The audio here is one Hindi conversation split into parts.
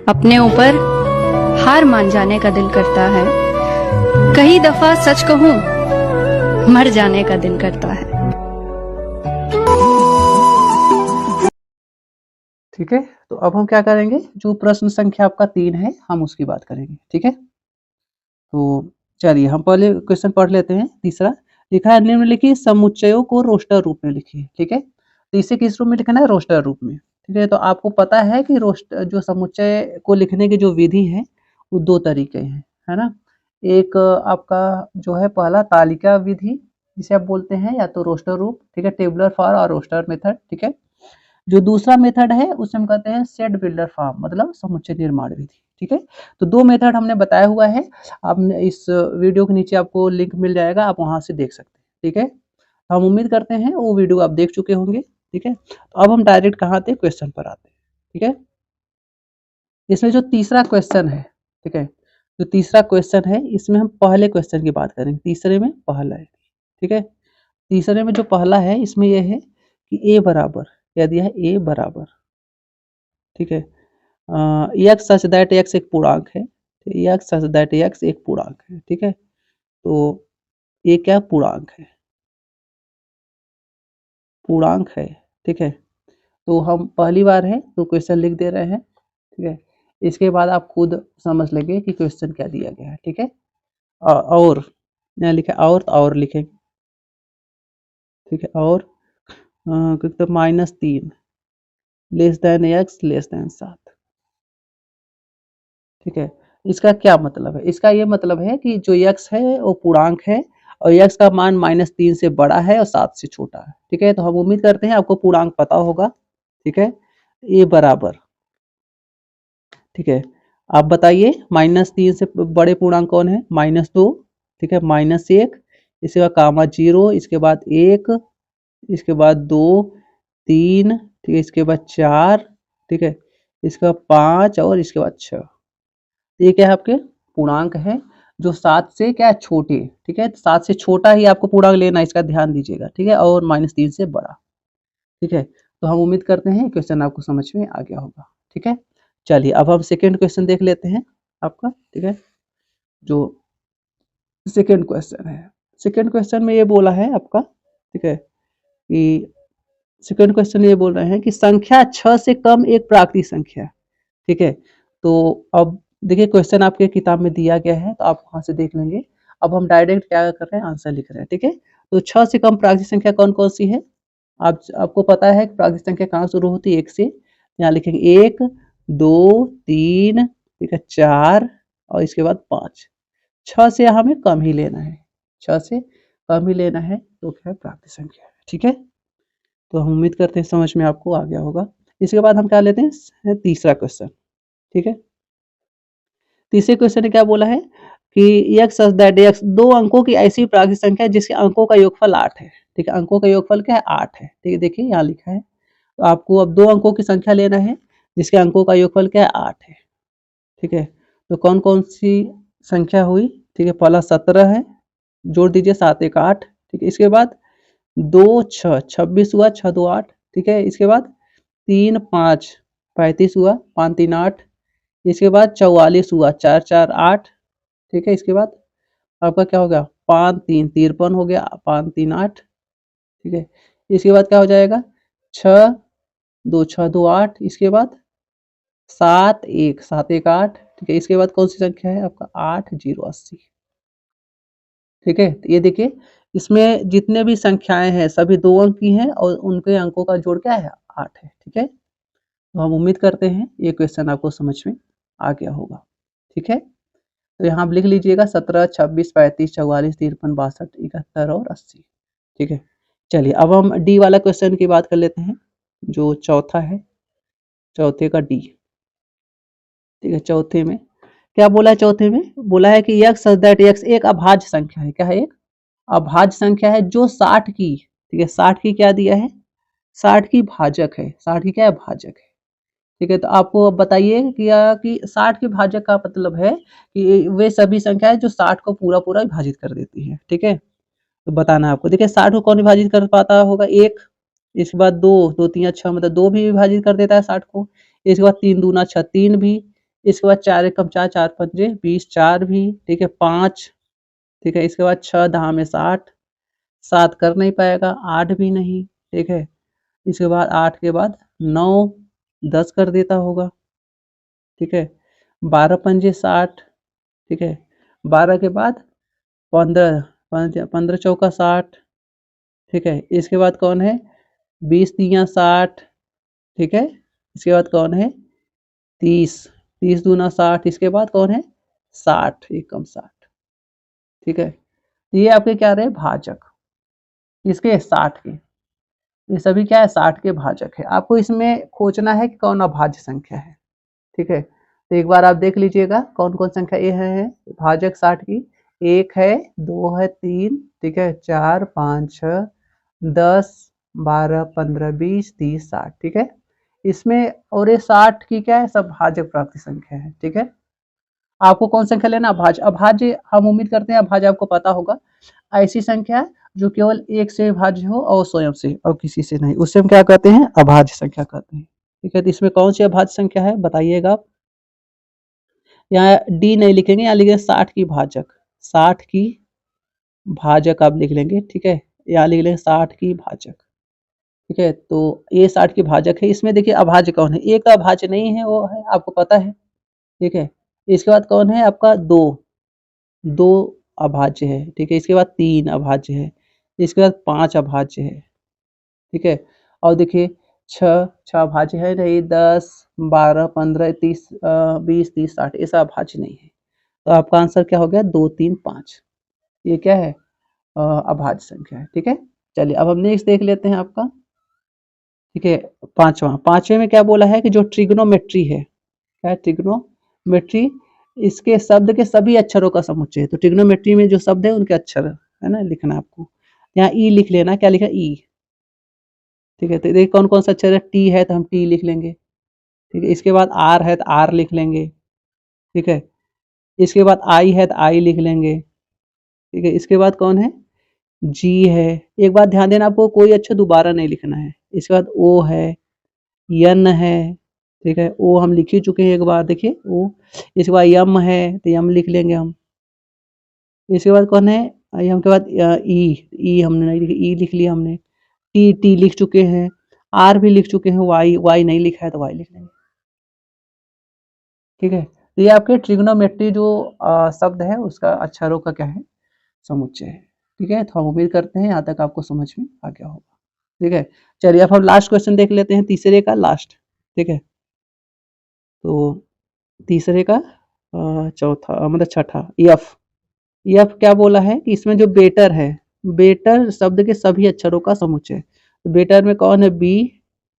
अपने ऊपर हार मान जाने का दिल करता है, कई दफा सच कहूं मर जाने का दिल करता है। ठीक है, तो अब हम क्या करेंगे, जो प्रश्न संख्या आपका 3 है हम उसकी बात करेंगे। ठीक है, तो चलिए हम पहले क्वेश्चन पढ़ लेते हैं। तीसरा लिखा है, निम्नलिखित समुच्चयों को रोस्टर रूप में लिखिए। ठीक है, तो इसे किस रूप में लिखना है, रोस्टर रूप में। ठीक है, तो आपको पता है कि रोस्टर जो समुच्चय को लिखने की जो विधि है वो 2 तरीके हैं, है ना। एक आपका जो है पहला तालिका विधि जिसे आप बोलते हैं, या तो रोस्टर रूप, ठीक है, टेबुलर फॉर्म और रोस्टर मेथड। ठीक है, जो दूसरा मेथड है उसे हम कहते हैं सेट बिल्डर फॉर्म, मतलब समुच्चय निर्माण विधि। ठीक है, तो 2 मेथड हमने बताया हुआ है, आपने इस वीडियो के नीचे आपको लिंक मिल जाएगा, आप वहां से देख सकते हैं। ठीक है, हम उम्मीद करते हैं वो वीडियो आप देख चुके होंगे। ठीक है, तो अब हम डायरेक्ट कहाँ आते हैं, क्वेश्चन पर आते हैं। ठीक है, इसमें जो तीसरा क्वेश्चन है, ठीक है, जो तीसरा क्वेश्चन है इसमें हम पहले क्वेश्चन की बात करेंगे, तीसरे में पहला है। ठीक है, तीसरे में जो पहला है इसमें यह है कि ए बराबर, क्या दिया है, ए बराबर, ठीक है, एक्स सच दैट एक्स एक पूर्णांक है, एक्स सच दैट एक्स एक पूर्णांक है। ठीक है, तो ये क्या पूर्णांक है, पूर्णांक है। ठीक है, तो हम पहली बार है तो क्वेश्चन लिख दे रहे हैं। ठीक है, इसके बाद आप खुद समझ लेंगे कि क्वेश्चन क्या दिया गया है। ठीक है, और यहाँ लिखा और, तो और लिखेंगे। ठीक है, और तो -3 less than x less than 7। ठीक है, इसका क्या मतलब है, इसका ये मतलब है कि जो x है वो पूर्णांक है और x का मान -3 से बड़ा है और 7 से छोटा है। ठीक है, तो हम उम्मीद करते हैं आपको पूर्णांक पता होगा। ठीक है, ये बराबर, ठीक है, आप बताइए -3 से बड़े पूर्णांक कौन है, -2, ठीक है, -1, इसके बाद कामा 0, इसके बाद 1, इसके बाद 2, 3, ठीक है, इसके बाद 4, ठीक है, इसके बाद 5 और इसके बाद 6। ये क्या है, आपके पूर्णांक है जो 7 से क्या है, छोटे। ठीक है, 7 से छोटा ही आपको पूर्णांक लेना है, इसका ध्यान दीजिएगा। ठीक है, और -3 से बड़ा। ठीक है, तो हम उम्मीद करते हैं क्वेश्चन आपको समझ में आ गया होगा। ठीक है, चलिए अब हम सेकेंड क्वेश्चन देख लेते हैं आपका। ठीक है, जो सेकेंड क्वेश्चन है, सेकेंड क्वेश्चन में ये बोला है आपका, ठीक है, कि सेकेंड क्वेश्चन ये बोल रहे हैं कि संख्या 6 से कम एक प्राकृतिक संख्या। ठीक है, तो अब देखिए क्वेश्चन आपके किताब में दिया गया है तो आप वहां से देख लेंगे। अब हम डायरेक्ट क्या कर रहे हैं, आंसर लिख रहे हैं। ठीक है, तो 6 से कम प्राकृतिक संख्या कौन कौन सी है, आपको पता है कि प्राकृतिक संख्या कहाँ शुरू होती है, 1 से। यहाँ लिखेंगे 1, 2, 3, ठीक है, 4 और इसके बाद 5। 6 से हमें कम ही लेना है, 6 से कम ही लेना है तो क्या है, प्राकृतिक संख्या है। ठीक है, तो हम उम्मीद करते हैं समझ में आपको आ गया होगा। इसके बाद हम क्या लेते हैं, तीसरा क्वेश्चन। ठीक है, तीसरे क्वेश्चन ने क्या बोला है कि x सच दैट x 2 अंकों की ऐसी प्राकृतिक संख्या है जिसके अंकों का योगफल 8 है। ठीक है, अंकों का योगफल क्या है, 8 है। ठीक है, देखिए यहाँ लिखा है, तो आपको अब 2 अंकों की संख्या लेना है जिसके अंकों का योगफल क्या है, 8 है। ठीक है, तो कौन कौन सी संख्या हुई, ठीक है, पहला 17 है, जोड़ दीजिए 7 1 8। ठीक है, इसके बाद 2 6 26 हुआ, 6 2 8। ठीक है, इसके बाद 3 5 35 हुआ, 5 3 8। इसके बाद 44 हुआ, 4 4 8। ठीक है, इसके बाद आपका क्या हो गया, 5 3 53 हो गया, 5 3 8। ठीक है, इसके बाद क्या हो जाएगा, 6 2 6 2 8। इसके बाद 7 1 7 1 8। ठीक है, इसके बाद कौन सी संख्या है आपका, 8 0 80। ठीक है, तो ये देखिए इसमें जितने भी संख्याएं हैं सभी 2 अंक की हैं और उनके अंकों का जोड़ क्या है, 8 है। ठीक है, तो हम उम्मीद करते हैं ये क्वेश्चन आपको समझ में आ गया होगा। ठीक है, तो यहाँ आप लिख लीजिएगा 17 26 35 44 53 62 71 और 80। ठीक है, चलिए अब हम डी वाला क्वेश्चन की बात कर लेते हैं, जो चौथा है, चौथे का डी। ठीक है, चौथे में क्या बोला है, चौथे में बोला है कि x सच दैट x एक अभाज्य संख्या है। क्या है, एक अभाज्य संख्या है जो 60 की, ठीक है, 60 की क्या दिया है, 60 की भाजक है, 60 की क्या है, भाजक है। ठीक है, तो आपको अब बताइए कि 60 के भाजक का मतलब है कि वे सभी संख्याएं जो 60 को पूरा पूरा विभाजित कर देती है। ठीक है, तो बताना है आपको। देखिए 60 को कौन विभाजित कर पाता होगा, 1। इसके बाद 2 2 3 6, मतलब 2 भी विभाजित कर देता है 60 को। इसके बाद 3 दूना 6, 3 भी। इसके बाद 4 एकम 4, 4 पंजे 20, 4 भी, ठीक है, 5, ठीक है, इसके बाद 6 दहा में 60, 7 कर नहीं पाएगा, 8 भी नहीं, ठीक है, इसके बाद 8 के बाद 9, 10 कर देता होगा, ठीक है, 12 पंजे 60, ठीक है, 12 के बाद 15, 15 चौका 60, ठीक है, इसके बाद कौन है 20 तिया 60, ठीक है, इसके बाद कौन है 30, 30 दूना 60, इसके बाद कौन है 60 एकम 60, ठीक है, ये आपके क्या रहे भाजक, इसके 60 के, ये सभी क्या है 60 के भाजक है। आपको इसमें खोजना है कि कौन अभाज्य संख्या है, ठीक है, तो एक बार आप देख लीजिएगा कौन कौन संख्या ये है भाजक 60 की, 1 है, 2 है, 3, ठीक है, 4, 5, 6, 10, 12, 15, 20, 30, 60, ठीक है, इसमें और ये 60 की क्या है सब भाजक प्राप्ति संख्या है, ठीक है। आपको कौन संख्या लेना अभाज्य, अभाज्य हम उम्मीद करते हैं अभाज्य आपको पता होगा, ऐसी संख्या जो केवल एक से विभाज्य हो और स्वयं से और किसी से नहीं, उससे हम क्या कहते हैं अभाज्य संख्या कहते हैं, ठीक है। तो इसमें कौन सी अभाज्य संख्या है बताइएगा आप, यहाँ डी नहीं लिखेंगे, यहाँ लिखेंगे 60 की भाजक, 60 की भाजक आप लिख लेंगे, ठीक है, यहाँ लिख लेंगे 60 की भाजक, ठीक है, तो ये 60 की भाजक है। इसमें देखिए अभाज्य कौन है, एक अभाज्य नहीं है वो है आपको पता है, ठीक है, इसके बाद कौन है आपका 2, 2 अभाज्य है, ठीक है, इसके बाद 3 अभाज्य है, इसके बाद 5 अभाज्य है, ठीक है, और देखिए 6 अभाज्य है नहीं, 10, 12, 15, 30, 20, 30, 60 ऐसा अभाज्य नहीं है, तो आपका आंसर क्या हो गया 2, 3, 5, ये क्या है अभाज्य संख्या है, ठीक है। चलिए अब हम नेक्स्ट देख लेते हैं आपका, ठीक है, पांचवें में क्या बोला है कि जो ट्रिग्नोमेट्री है, क्या है ट्रिग्नोमेट्री, इसके शब्द के सभी अक्षरों का समुच्चय है, तो ट्रिग्नोमेट्री में जो शब्द है उनके अक्षर है ना लिखना है आपको, यहाँ ई लिख लेना, क्या लिखा ई, ठीक है, तो देखिए कौन कौन सा अक्षर है, टी है तो हम टी लिख लेंगे, ठीक है, इसके बाद आर है तो आर लिख लेंगे, ठीक है, इसके बाद आई है तो आई लिख लेंगे, ठीक है, इसके बाद कौन है जी है, एक बात ध्यान देना आपको कोई अक्षर दोबारा नहीं लिखना है, इसके बाद ओ है, यन है, ठीक है, ओ हम लिख ही चुके हैं एक बार, देखिए ओ, इसके बाद यम है तो यम लिख लेंगे हम, इसके बाद कौन है यम के बाद ई, ई हमने नहीं लिखी, ई लिख लिया हमने, टी टी लिख चुके हैं, आर भी लिख चुके हैं, वाई वाई नहीं लिखा है तो वाई लिख लेंगे, ठीक है, तो ये आपके ट्रिग्नोमेट्री जो शब्द है उसका अक्षरों का क्या है समुच्चय है, ठीक है, तो हम उम्मीद करते हैं यहाँ तक आपको समझ में आ गया होगा, ठीक है। चलिए अब हम लास्ट क्वेश्चन देख लेते हैं, तीसरे का लास्ट, ठीक है, तो तीसरे का चौथा मतलब छठा यफ, यफ क्या बोला है कि इसमें जो बेटर है, बेटर शब्द के सभी अक्षरों का समुच्चय, तो बेटर में कौन है बी,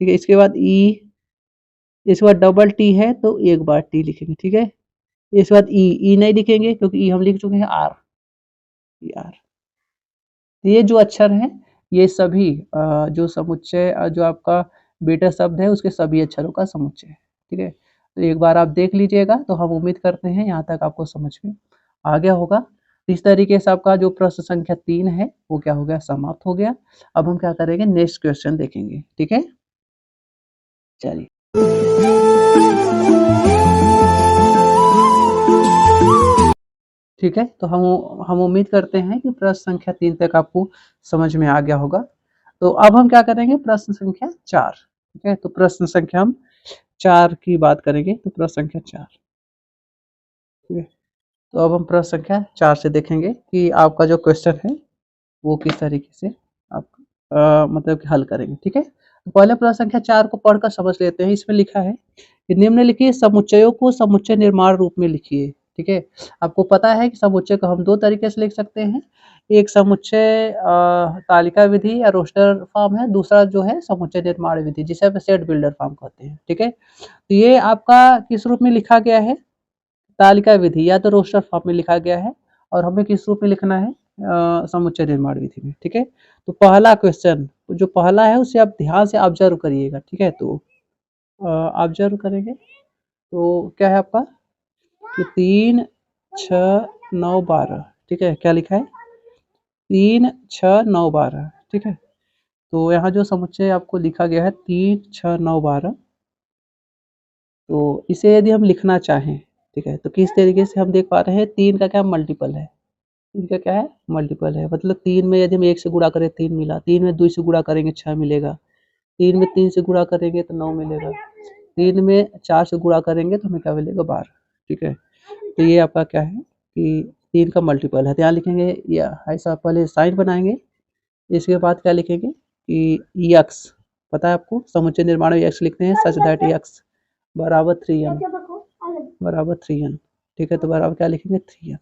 ठीक है, इसके बाद ई, इसके बाद डबल टी है तो एक बार टी लिखेंगे, ठीक है, इसके बाद ई, ई नहीं लिखेंगे क्योंकि ई हम लिख चुके हैं आर, आर, ये जो अक्षर हैं ये सभी जो समुच्चय जो आपका बेटा शब्द है उसके सभी अक्षरों का समुच्चय है, ठीक है, तो एक बार आप देख लीजिएगा, तो हम उम्मीद करते हैं यहाँ तक आपको समझ में आ गया होगा। तो इस तरीके से आपका जो प्रश्न संख्या 3 है वो क्या हो गया समाप्त हो गया। अब हम क्या करेंगे नेक्स्ट क्वेश्चन देखेंगे, ठीक है, चलिए। ठीक है, तो हम उम्मीद करते हैं कि प्रश्न संख्या 3 तक आपको समझ में आ गया होगा। तो अब हम क्या करेंगे प्रश्न संख्या 4, ठीक है, तो प्रश्न संख्या हम 4 की बात करेंगे, तो प्रश्न संख्या 4, ठीक है, तो अब हम प्रश्न संख्या 4 से देखेंगे कि आपका जो क्वेश्चन है वो किस तरीके से आप मतलब कि हल करेंगे, ठीक है। तो पहले प्रश्न संख्या 4 को पढ़कर समझ लेते हैं। इसमें लिखा है कि निम्नलिखित समुच्चयों को समुच्चय निर्माण रूप में लिखिए, ठीक है। आपको पता है कि समुच्चय को हम 2 तरीके से लिख सकते हैं, एक समुच्चय तालिका विधि या रोस्टर फॉर्म है, दूसरा जो है समुच्चय निर्माण विधि जिसे हम सेट बिल्डर फॉर्म कहते हैं, ठीक है। तो ये आपका किस रूप में लिखा गया है, तालिका विधि या तो रोस्टर फॉर्म में लिखा गया है, और हमें किस रूप में लिखना है समुच्चय निर्माण विधि में, ठीक है। तो पहला क्वेश्चन जो पहला है उसे आप ध्यान से ऑब्जर्व करिएगा, ठीक है, तो ऑब्जर्व करेंगे तो क्या है आपका कि 3, 6, 9, 12, ठीक है, क्या लिखा है 3, 6, 9, 12, ठीक है। तो यहाँ जो समुच्चय आपको लिखा गया है 3, 6, 9, 12, तो इसे यदि हम लिखना चाहें, ठीक है, तो किस तरीके से हम देख पा रहे हैं, 3 का क्या मल्टीपल है, 3 का क्या है मल्टीपल है, मतलब 3 में यदि हम 1 से गुणा करें 3 मिला, 3 में 2 से गुणा करेंगे 6 मिलेगा, 3 में 3 से गुणा करेंगे तो 9 मिलेगा, 3 में 4 से गुणा करेंगे तो हमें क्या मिलेगा 12, ठीक है। तो ये आपका क्या है कि 3 का मल्टीपल है, तो यहाँ लिखेंगे या ऐसा पहले साइन बनाएंगे, इसके बाद क्या लिखेंगे कि यक्स, पता है आपको समुच्चय निर्माण में यक्स लिखते हैं, सच दैट यक्स बराबर 3n, बराबर 3n, ठीक है, तो बराबर क्या लिखेंगे 3n,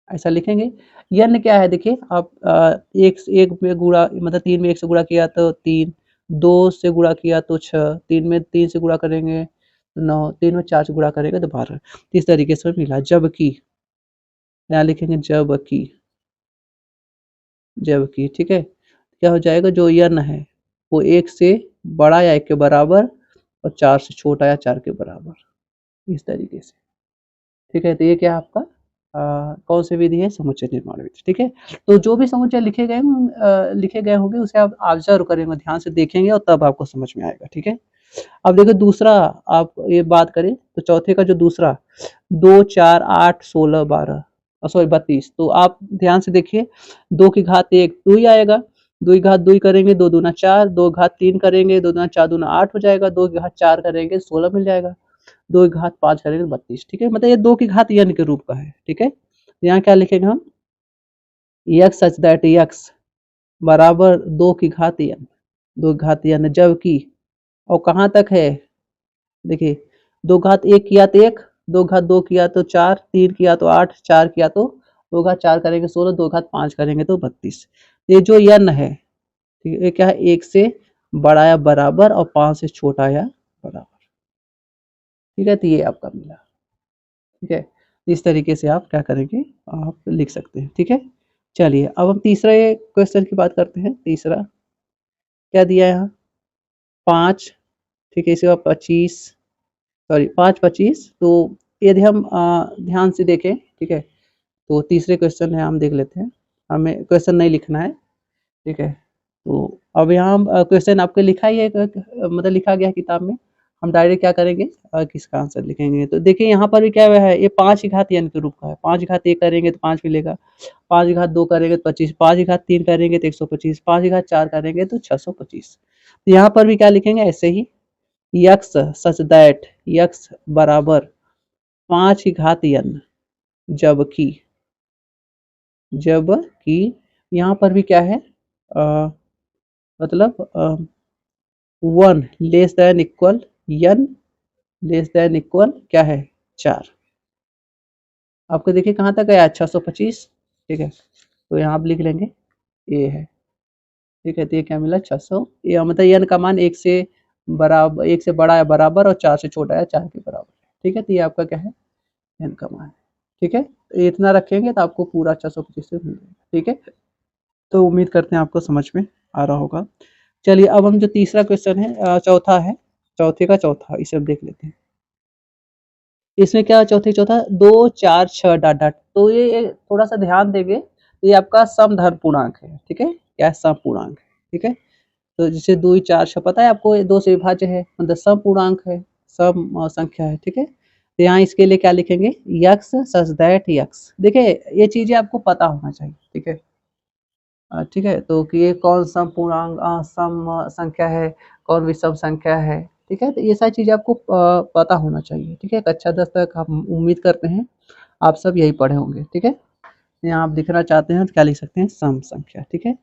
ऐसा लिखेंगे। यन क्या है देखिए आप, एक में गुणा मतलब 3 में 1 से गुणा किया तो 3, 2 से गुणा किया तो 6, 3 में 3 से गुणा करेंगे 9, 3 में 4 से गुणा करेंगे तो 12, इस तरीके से मिला। जबकि यहाँ लिखेंगे जबकि, जबकि, ठीक है, क्या हो जाएगा, जो यन है वो 1 से बड़ा या 1 के बराबर और 4 से छोटा या 4 के बराबर, इस तरीके से, ठीक है। तो ये क्या आपका कौन सी विधि है, समुच्चय निर्माण विधि, ठीक है। तो जो भी समुच्चय लिखे गए होंगे उसे आप ऑब्जर्व करेंगे, ध्यान से देखेंगे और तब आपको समझ में आएगा, ठीक है। अब देखो दूसरा, आप ये बात करें तो चौथे का जो दूसरा 2 4 8 16 12 सॉरी 32, तो आप ध्यान से देखिए, 2 की घात 1 2 ही आएगा, 2 की घात 2 ही करेंगे, 2 दूना 4, 2 घात 3 करेंगे, 2 दूना 4 दूना 8 हो जाएगा, 2 की घात 4 करेंगे 16 मिल जाएगा, 2 की घात 5 करेंगे 32, ठीक है, मतलब ये 2 की घात यन के रूप का है, ठीक है। यहाँ क्या लिखेंगे हम, यक्स सच दैट यक्स बराबर 2 की घात n, 2 की घात n, जबकि और कहाँ तक है, देखिए 2 घात 1 किया तो 1, 2 घात 2 किया तो 4, 3 किया तो 8, 4 किया तो 2 घात 4 करेंगे 16, 2 घात 5 करेंगे तो 32। ये जो n है, ठीक है, क्या है 1 से बड़ा या बराबर और 5 से छोटा या बराबर, ठीक है, तो ये आपका मिला, ठीक है। इस तरीके से आप क्या करेंगे, आप लिख सकते हैं, ठीक है। चलिए अब हम तीसरे क्वेश्चन की बात करते हैं। तीसरा क्या दिया है यहाँ, 5, ठीक है, इसके बाद 25, सॉरी 5 25, तो यदि हम ध्यान से देखें, ठीक है, तो तीसरे क्वेश्चन है, हम देख लेते हैं, हमें क्वेश्चन नहीं लिखना है, ठीक है। तो अब यहाँ क्वेश्चन आपके लिखा ही है, मतलब लिखा गया है किताब में, हम डायरेक्ट क्या करेंगे, किसका आंसर लिखेंगे। तो देखिए यहाँ पर भी क्या हुआ है, ये 5 की घात n के रूप का है, 5 की घात 1 करेंगे तो 5 मिलेगा, 5 की घात 2 करेंगे तो 25, 5 की घात 3 करेंगे तो 125, 5 की घात 4 करेंगे तो 625। तो यहाँ पर भी क्या लिखेंगे ऐसे ही, यक्स सच दैट यक्स बराबर 5 की घात n, जबकि, जबकि यहाँ पर भी क्या है, मतलब 1 less than equal n less than equal क्या है 4, आपको देखिए कहाँ तक आया 625, ठीक है, तो यहाँ आप लिख लेंगे ये है, ठीक है। तो ये क्या मिला 600, ये मतलब n का मान 1 से बराबर, 1 से बड़ा या बराबर और 4 से छोटा है 4 के बराबर, ठीक है। तो ये आपका क्या है n का मान, ठीक है। तो इतना रखेंगे तो आपको पूरा 625 से मिल जाएगा, ठीक है। तो उम्मीद करते हैं आपको समझ में आ रहा होगा। चलिए अब हम जो तीसरा क्वेश्चन है, चौथा है, चौथे का चौथा, इसे हम देख लेते हैं। इसमें क्या चौथा 2 4 6 डॉट डॉट, तो ये थोड़ा सा ध्यान देंगे, ये आपका समधर्म पूर्णांक है, ठीक है, क्या सम पूर्णांक है, ठीक है। तो जैसे 2 4 6 पता है आपको, ये 2 से विभाज्य है, मतलब सम पूर्णांक है, सम संख्या है, ठीक है। तो यहाँ इसके लिए क्या लिखेंगे, यक्स सच दैट यक्स, देखिए ये चीजें आपको पता होना चाहिए, ठीक है। ठीक है, तो कि ये कौन सा पूर्णांक सम संख्या है, कौन विषम संख्या है, ठीक है। तो ये सारी चीज़ें आपको पता होना चाहिए, ठीक है। कक्षा 10 तक हम उम्मीद करते हैं आप सब यही पढ़े होंगे, ठीक है। यहाँ आप लिखना चाहते हैं तो क्या लिख सकते हैं, सम संख्या, ठीक है,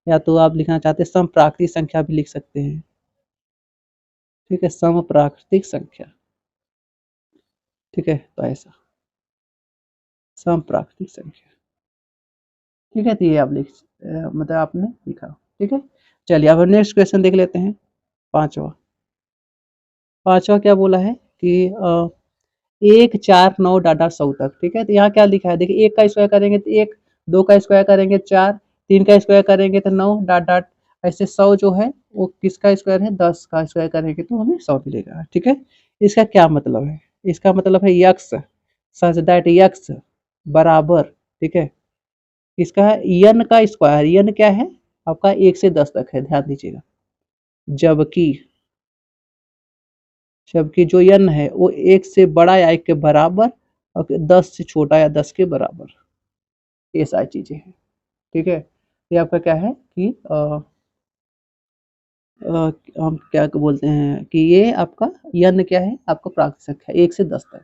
या तो आप लिखना चाहते हैं सम प्राकृतिक संख्या भी लिख सकते हैं, ठीक है, सम प्राकृतिक संख्या, ठीक है, तो ऐसा सम प्राकृतिक संख्या, ठीक है। तो ये आप मतलब आपने लिखा, ठीक है। चलिए अब नेक्स्ट क्वेश्चन देख लेते हैं, पांचवा। पांचवा क्या बोला है कि 1 4 9 डाटा 100 तक, ठीक है। तो यहाँ क्या लिखा है, देखिए 1 का स्क्वायर करेंगे तो 1, 2 का स्क्वायर करेंगे 4, 3 का स्क्वायर करेंगे तो 9 डाट डाट, ऐसे 100 जो है वो किसका स्क्वायर है, 10 का स्क्वायर करेंगे तो हमें 100 मिलेगा, ठीक है। इसका क्या मतलब है, इसका मतलब है यक्स सच दैट यक्स बराबर, ठीक है, इसका है यन का स्क्वायर, यन क्या है आपका 1 से 10 तक है, ध्यान दीजिएगा, जबकि जबकि जो यन है वो 1 से बड़ा या 1 के बराबर और 10 से छोटा या 10 के बराबर, ये सारी चीजें हैं। ठीक है, ये आपका क्या है कि हम क्या बोलते हैं कि ये आपका यन क्या है, आपका प्राकृत संख्या 1 से 10 तक।